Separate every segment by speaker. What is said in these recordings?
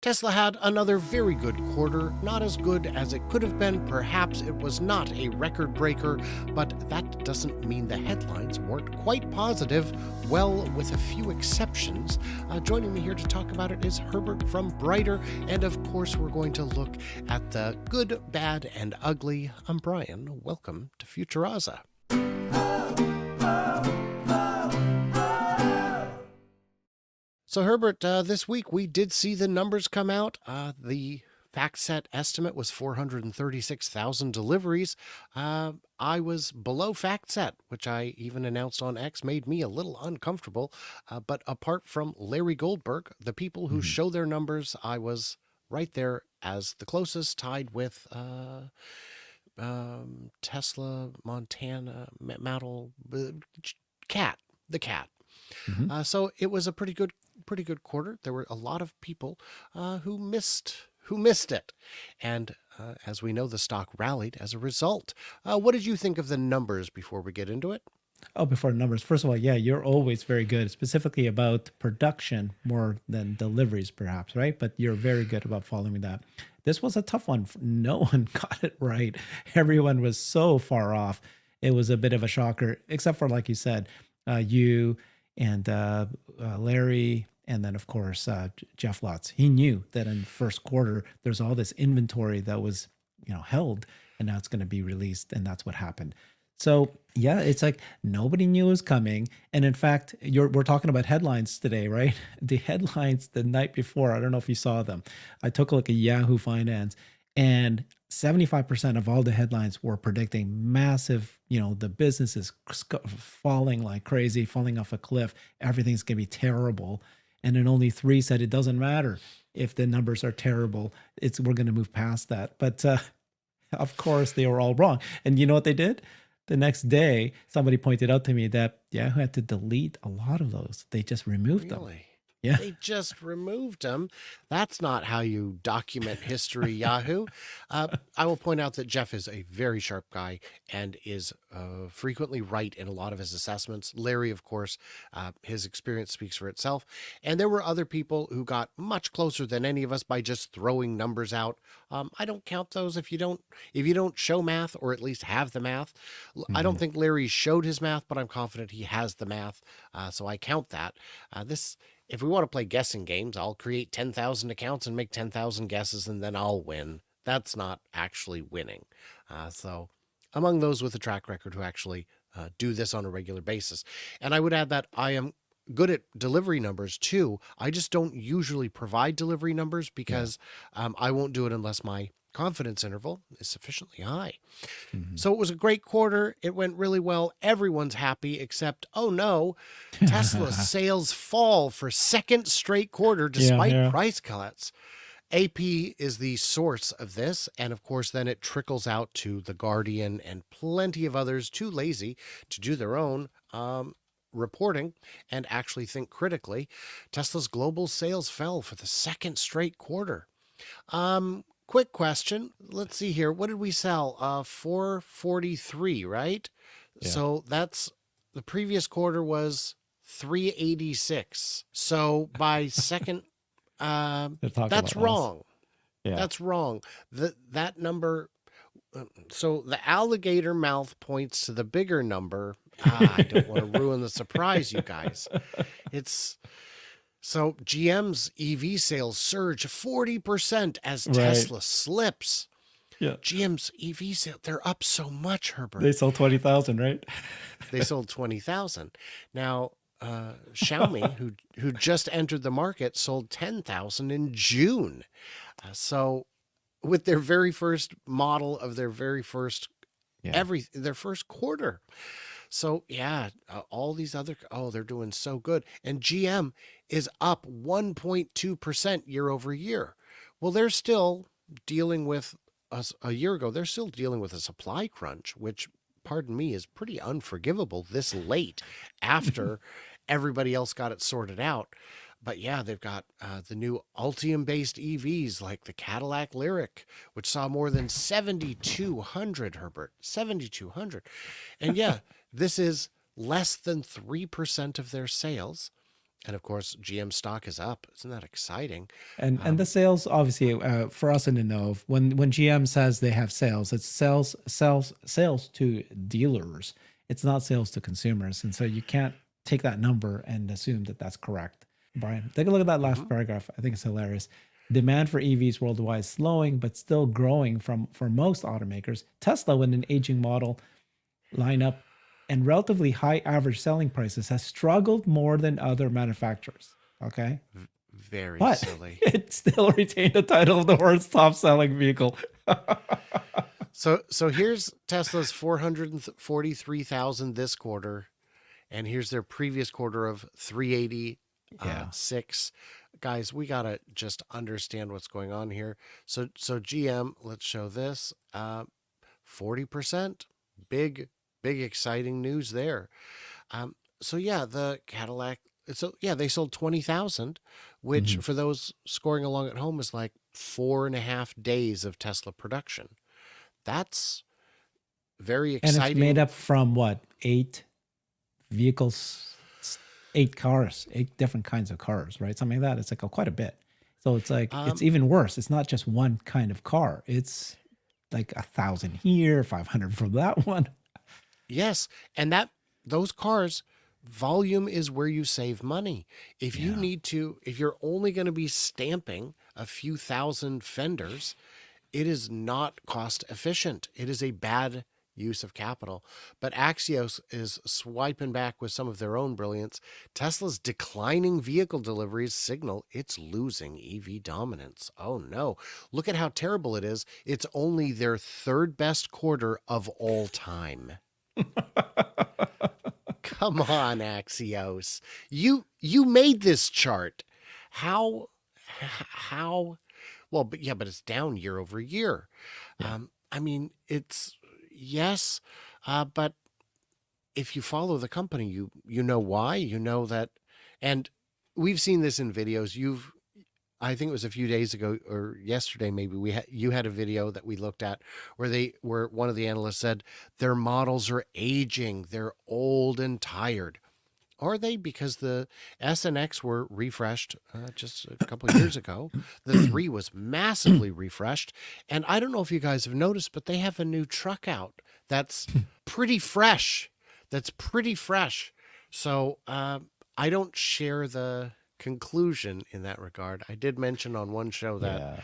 Speaker 1: Tesla had another very good quarter, not as good as it could have been. Perhaps it was not a record breaker, but that doesn't mean the headlines weren't quite positive, well, with a few exceptions. Joining me here to talk about it is Herbert from Brighter, and of course, we're going to look at the good, bad, and ugly. I'm Brian. Welcome to Futuraza. So, Herbert, this week we did see the numbers come out. The FactSet estimate was 436,000 deliveries. I was below FactSet, which I even announced on X, made me a little uncomfortable. But apart from Larry Goldberg, the people who show their numbers, I was right there as the closest, tied with Tesla, Montana, Model, Cat, the Cat. So it was a pretty good quarter. There were a lot of people who missed it, and as we know, the stock rallied as a result. What did you think of the numbers before we get into it?
Speaker 2: Oh, before numbers. First of all, yeah, you're always very good, specifically about production more than deliveries, perhaps, right? But you're very good about following that. This was a tough one. No one got it right. Everyone was so far off. It was a bit of a shocker, except for, like you said, you and Larry, and then, of course, Jeff Lutz. He knew that in the first quarter, there's all this inventory that was, held, and now it's going to be released, and that's what happened. So yeah, it's like nobody knew it was coming. And in fact, we're talking about headlines today, right? The headlines the night before, I don't know if you saw them. I took a look at Yahoo Finance, and 75% of all the headlines were predicting massive, the business is falling like crazy, falling off a cliff. Everything's going to be terrible. And then only 3 said it doesn't matter if the numbers are terrible. We're going to move past that. But of course, they were all wrong. And you know what they did? The next day, somebody pointed out to me that Yahoo had to delete a lot of those. They just removed them. Yeah.
Speaker 1: They just removed them. That's not how you document history, Yahoo. I will point out that Jeff is a very sharp guy and is frequently right in a lot of his assessments. Larry, of course, his experience speaks for itself. And there were other people who got much closer than any of us by just throwing numbers out. I don't count those if you don't show math, or at least have the math. I don't think Larry showed his math, but I'm confident he has the math. So I count that. If we want to play guessing games, I'll create 10,000 accounts and make 10,000 guesses, and then I'll win. That's not actually winning. So among those with a track record who actually do this on a regular basis. And I would add that I am good at delivery numbers too. I just don't usually provide delivery numbers because I won't do it unless my confidence interval is sufficiently high. So it was a great quarter. It went really well. Everyone's happy except, oh no, Tesla's sales fall for second straight quarter despite price cuts. AP is the source of this, and of course then it trickles out to The Guardian and plenty of others too lazy to do their own reporting and actually think critically. Tesla's global sales fell for the second straight quarter. Quick question. Let's see here. What did we sell? 443, right?
Speaker 2: Yeah.
Speaker 1: So that's the previous quarter was 386. So by second, that's wrong.
Speaker 2: Yeah.
Speaker 1: That's wrong. That number. So the alligator mouth points to the bigger number. I don't want to ruin the surprise, you guys. So GM's EV sales surge 40% as Tesla slips.
Speaker 2: Yeah.
Speaker 1: GM's EV sales, they're up so much, Herbert.
Speaker 2: They sold 20,000, right?
Speaker 1: They sold 20,000. Now, Xiaomi, who just entered the market, sold 10,000 in June. So with their very first model of their very first, their first quarter. So yeah, all these other, they're doing so good. And GM is up 1.2% year over year. Well, they're still dealing with a year ago. They're still dealing with a supply crunch, which, pardon me, is pretty unforgivable this late after everybody else got it sorted out. But yeah, they've got the new Ultium-based EVs like the Cadillac Lyriq, which saw more than 7,200, Herbert, 7,200. And yeah, this is less than 3% of their sales. And of course, GM stock is up. Isn't that exciting?
Speaker 2: And the
Speaker 1: Um,
Speaker 2: sales, obviously, for us in the know, when GM says they have sales, it's sales to dealers. It's not sales to consumers, and so you can't take that number and assume that that's correct. Brian, take a look at that last
Speaker 1: mhm.
Speaker 2: paragraph. I think it's hilarious. Demand for EVs worldwide is slowing, but still growing for most automakers. Tesla, with an aging model lineup and relatively high average selling prices, has struggled more than other manufacturers. Okay,
Speaker 1: Very
Speaker 2: but
Speaker 1: silly.
Speaker 2: it still retained the title of the world's top selling vehicle.
Speaker 1: So here's Tesla's 443,000 this quarter, and here's their previous quarter of 386.
Speaker 2: Yeah.
Speaker 1: Guys, we gotta just understand what's going on here. So GM, let's show this. 40%. Big, big exciting news there. So yeah, the Cadillac. So yeah, they sold 20,000, which
Speaker 2: Mhm.
Speaker 1: for those scoring along at home is like 4.5 days of Tesla production. That's very
Speaker 2: And it's made
Speaker 1: exciting.
Speaker 2: up from what? Eight vehicles, eight cars, eight different kinds of cars, right? Something like that. It's like quite a bit. So it's like, it's
Speaker 1: Um,
Speaker 2: even worse. It's not just one kind of car. It's like 1,000 here, 500 from that one.
Speaker 1: yes, and that those cars volume is where you save money.
Speaker 2: Yeah.
Speaker 1: If you're only going to be stamping a few thousand fenders, it is not cost efficient. It is a bad use of capital. But Axios is swiping back with some of their own brilliance. Tesla's declining vehicle deliveries signal it's losing EV dominance. Oh no. Look at how terrible it is. It's only their third best quarter of all time. Come on, Axios. You made this chart. How how well, but yeah, but it's down year over year.
Speaker 2: Yeah.
Speaker 1: I mean, it's yes, but if you follow the company, you know why. You know that, and we've seen this in videos. I think it was a few days ago or yesterday, maybe you had a video that we looked at where one of the analysts said their models are aging, they're old and tired. Are they? Because the S and X were refreshed just a couple of years ago. The 3 was massively refreshed. And I don't know if you guys have noticed, but they have a new truck out that's pretty fresh. That's pretty fresh. So I don't share the conclusion in that regard. I did mention on one show that
Speaker 2: Yeah.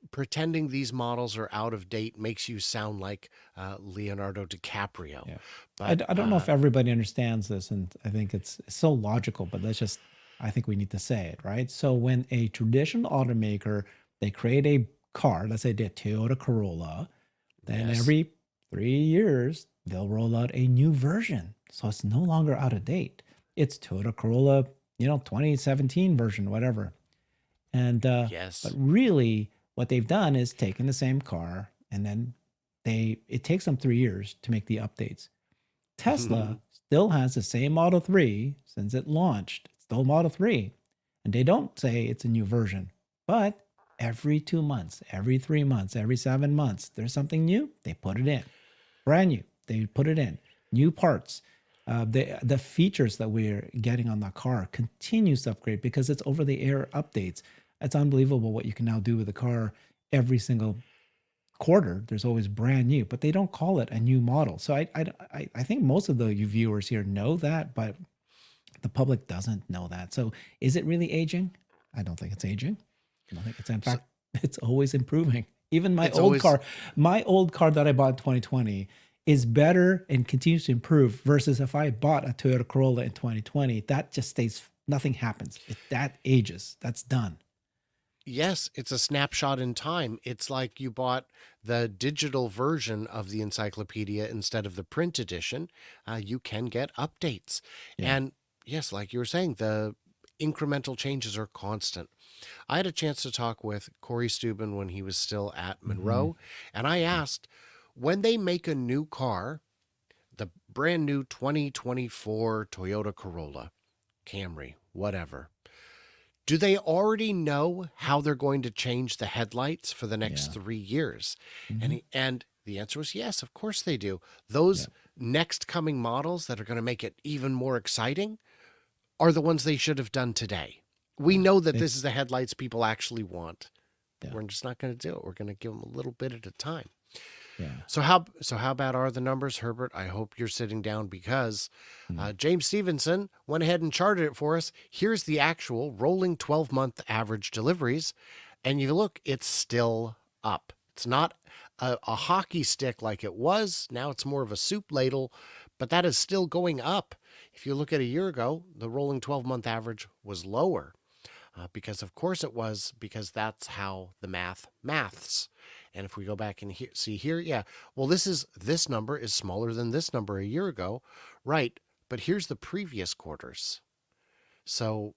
Speaker 1: pretending these models are out of date makes you sound like Leonardo DiCaprio.
Speaker 2: Yeah.
Speaker 1: But
Speaker 2: I don't know if everybody understands this, and I think it's so logical, but that's just, I think we need to say it, right? So when a traditional automaker, they create a car, let's say the Toyota Corolla, then
Speaker 1: yes.
Speaker 2: every 3 years, they'll roll out a new version. So it's no longer out of date. It's Toyota Corolla, 2017 version, whatever. And but
Speaker 1: Yes.
Speaker 2: really, what they've done is taken the same car, and then it takes them 3 years to make the updates. Tesla still has the same Model 3 since it launched. It's still Model 3. And they don't say it's a new version. But every 2 months, every 3 months, every 7 months, there's something new, they put it in. Brand new, they put it in. New parts. The features that we're getting on the car continues to upgrade because it's over the air updates. It's unbelievable what you can now do with the car every single quarter. There's always brand new, but they don't call it a new model. So I think most of the you viewers here know that, but the public doesn't know that. So is it really aging? I don't think it's aging. I don't think it's, in
Speaker 1: So
Speaker 2: fact, it's always improving. Even
Speaker 1: it's always
Speaker 2: my old car that I bought in 2020 is better and continues to improve versus if I bought a Toyota Corolla in 2020, that just stays, nothing happens. That ages. That's done.
Speaker 1: yes, it's a snapshot in time. It's like you bought the digital version of the encyclopedia instead of the print edition. You can get updates.
Speaker 2: Yeah.
Speaker 1: And yes, like you were saying, the incremental changes are constant. I had a chance to talk with Corey Steuben when he was still at
Speaker 2: Hmm.
Speaker 1: Monroe, and I asked when they make a new car, the brand new 2024 Toyota Corolla, Camry, whatever. Do they already know how they're going to change the headlights for the next
Speaker 2: Yeah.
Speaker 1: 3 years?
Speaker 2: Hmm.
Speaker 1: And the answer was yes, of course they do.
Speaker 2: Yeah.
Speaker 1: Those next coming models that are going to make it even more exciting, are the ones they should have done today. We
Speaker 2: Yeah.
Speaker 1: know that
Speaker 2: They,
Speaker 1: this is the headlights people actually want, but
Speaker 2: yeah.
Speaker 1: we're just not going to do it. We're going to give them a little bit at a time.
Speaker 2: Yeah.
Speaker 1: So how bad are the numbers, Herbert? I hope you're sitting down because
Speaker 2: Mm.
Speaker 1: James Stevenson went ahead and charted it for us. Here's the actual rolling 12-month average deliveries, and you look, it's still up. It's not a hockey stick like it was. Now it's more of a soup ladle, but that is still going up. If you look at a year ago, the rolling 12-month average was lower. Because of course it was, because that's how the maths. And if we go back and see here, yeah, well, this number is smaller than this number a year ago, right? But here's the previous quarters. So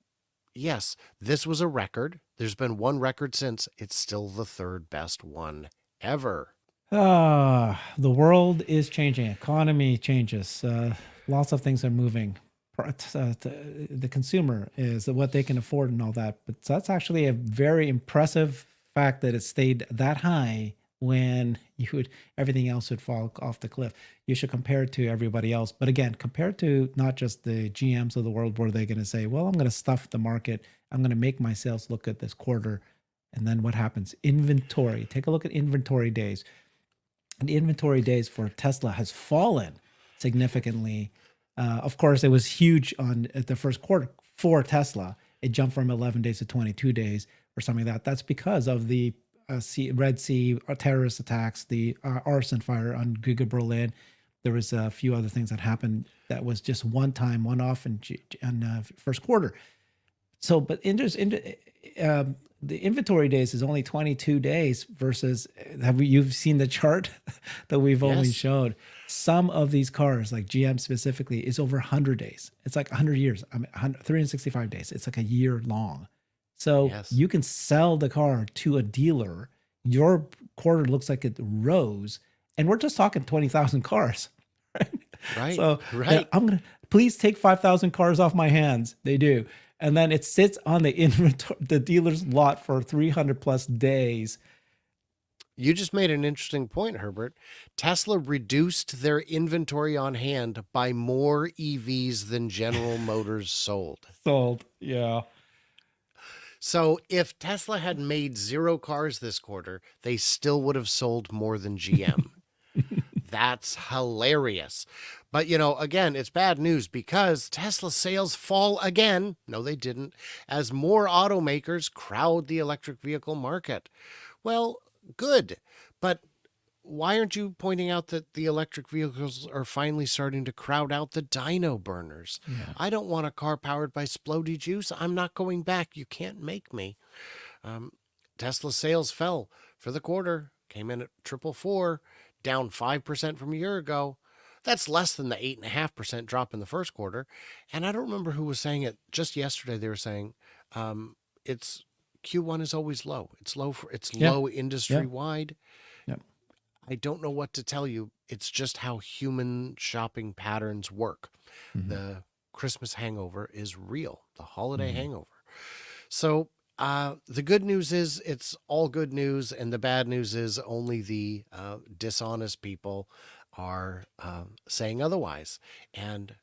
Speaker 1: yes, this was a record. There's been one record since. It's still the third best one ever.
Speaker 2: The world is changing. Economy changes. Lots of things are moving. The consumer is what they can afford and all that. But that's actually a very impressive fact that it stayed that high when everything else would fall off the cliff. You should compare it to everybody else. But again, compare it to not just the GMs of the world where they're going to say, well, I'm going to stuff the market. I'm going to make my sales look good this quarter. And then what happens? Inventory. Take a look at inventory days. And the inventory days for Tesla has fallen significantly. Of course, it was huge on at the first quarter for Tesla. It jumped from 11 days to 22 days or something like that. That's because of the Red Sea terrorist attacks, the arson fire on Giga Berlin. There was a few other things that happened that was just one time, one off in first quarter. So, but the inventory days is only 22 days versus you've seen the chart that we've only
Speaker 1: Yes,
Speaker 2: showed. Some of these cars, like GM specifically, is over 100 days. It's like 100 years. I mean, 365 days. It's like a year long. So
Speaker 1: yes,
Speaker 2: you can sell the car to a dealer. Your quarter looks like it rose, and we're just talking 20,000 cars. Right?
Speaker 1: right,
Speaker 2: So
Speaker 1: right.
Speaker 2: I'm gonna please take 5,000 cars off my hands. They do, and then it sits on the inventory, the dealer's lot for 300 plus days.
Speaker 1: You just made an interesting point, Herbert. Tesla reduced their inventory on hand by more EVs than General Motors sold.
Speaker 2: Sold. Yeah.
Speaker 1: So if Tesla had made zero cars this quarter, they still would have sold more than GM. That's hilarious. But, again, it's bad news because Tesla sales fall again. No, they didn't, as more automakers crowd the electric vehicle market. Well, good. But why aren't you pointing out that the electric vehicles are finally starting to crowd out the dyno burners?
Speaker 2: Yeah.
Speaker 1: I don't want a car powered by splody juice. I'm not going back. You can't make me. Um, Tesla sales fell for the quarter, came in at 444, down 5% from a year ago. That's less than the 8.5% drop in the first quarter. And I don't remember who was saying it. Just yesterday, they were saying it's Q1 is always low. It's
Speaker 2: Yeah.
Speaker 1: low
Speaker 2: Yeah.
Speaker 1: industry wide.
Speaker 2: Yeah.
Speaker 1: I don't know what to tell you. It's just how human shopping patterns work.
Speaker 2: Mm-hmm.
Speaker 1: The Christmas hangover is real, the holiday
Speaker 2: Mm-hmm.
Speaker 1: hangover. So, the good news is it's all good news, and the bad news is only the dishonest people are saying otherwise. And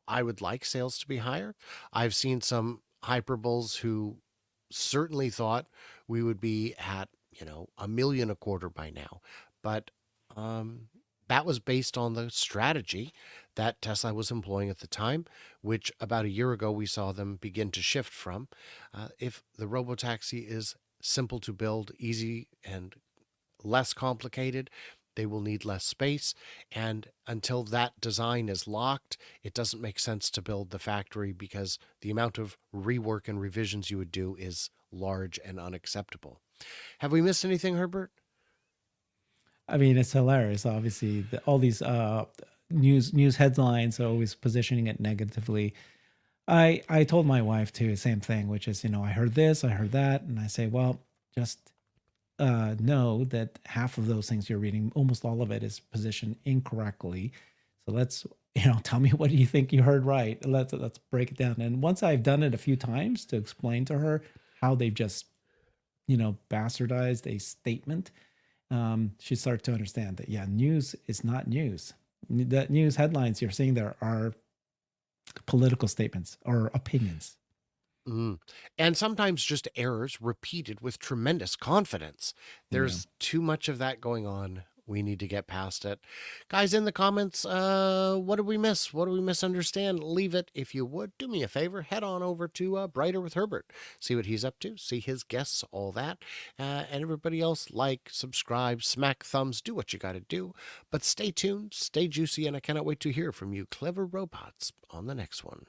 Speaker 1: I would like sales to be higher. I've seen some hyperboles who certainly thought we would be at, 1 million a quarter by now. But um, that was based on the strategy that Tesla was employing at the time, which about a year ago we saw them begin to shift from. If the robotaxi is simple to build, easy, and less complicated, they will need less space. And until that design is locked, it doesn't make sense to build the factory because the amount of rework and revisions you would do is large and unacceptable. Have we missed anything, Herbert?
Speaker 2: I mean, it's hilarious. Obviously, all these news headlines are always positioning it negatively. I told my wife too, same thing, which is, I heard this, I heard that, and I say, well, just know that half of those things you're reading, almost all of it, is positioned incorrectly. So let's, tell me what do you think you heard right. Let's break it down. And once I've done it a few times to explain to her how they've just, bastardized a statement, she starts to understand that, yeah, news is not news. That news headlines you're seeing there are political statements or opinions.
Speaker 1: Mm. And sometimes just errors repeated with tremendous confidence.
Speaker 2: Yeah.
Speaker 1: There's too much of that going on. We need to get past it. Guys, in the comments, what did we miss? What did we misunderstand? Leave it. If you would, do me a favor, head on over to Brighter with Herbert. See what he's up to, see his guests, all that. And everybody else, like, subscribe, smack thumbs, do what you got to do. But stay tuned, stay juicy, and I cannot wait to hear from you clever robots on the next one.